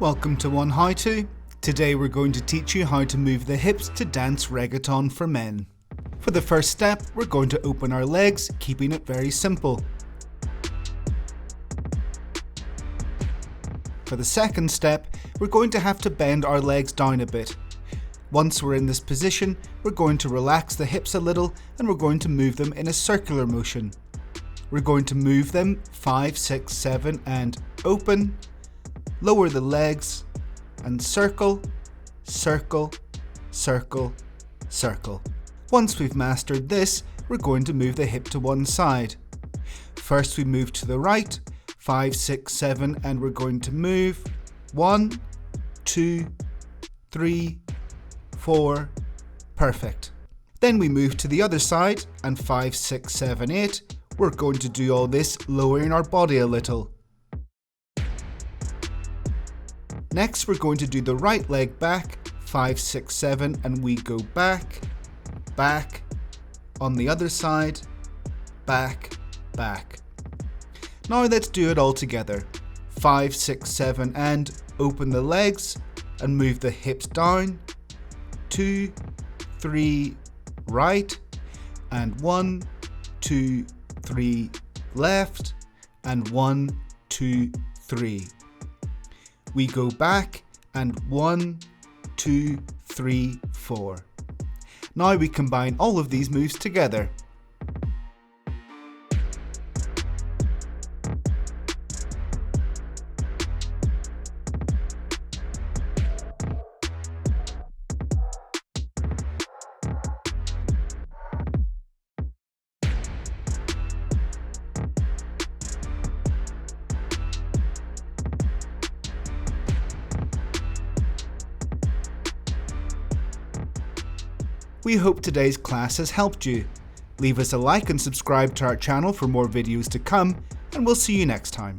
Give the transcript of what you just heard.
Welcome to oneHOWTO. Today we're going to teach you how to move the hips to dance reggaeton for men. For the first step, we're going to open our legs, keeping it very simple. For the second step, we're going to have to bend our legs down a bit. Once we're in this position, we're going to relax the hips a little and we're going to move them in a circular motion. We're going to move them 5, 6, 7 and open, lower the legs and circle, circle, circle, circle. Once we've mastered this, we're going to move the hip to one side. First we move to the right, 5, 6, 7 and we're going to move 1, 2, 3, 4, perfect. Then we move to the other side and 5, 6, 7, 8. We're going to do all this lowering our body a little. Next we're going to do the right leg back, 5, 6, 7 and we go back, back, on the other side, back, back. Now let's do it all together. 5, 6, 7 and open the legs and move the hips down, 2, 3, right, and 1, 2, 3, left, and 1, 2, 3. We go back and 1, 2, 3, 4. Now we combine all of these moves together. We hope today's class has helped you. Leave us a like and subscribe to our channel for more videos to come, and we'll see you next time.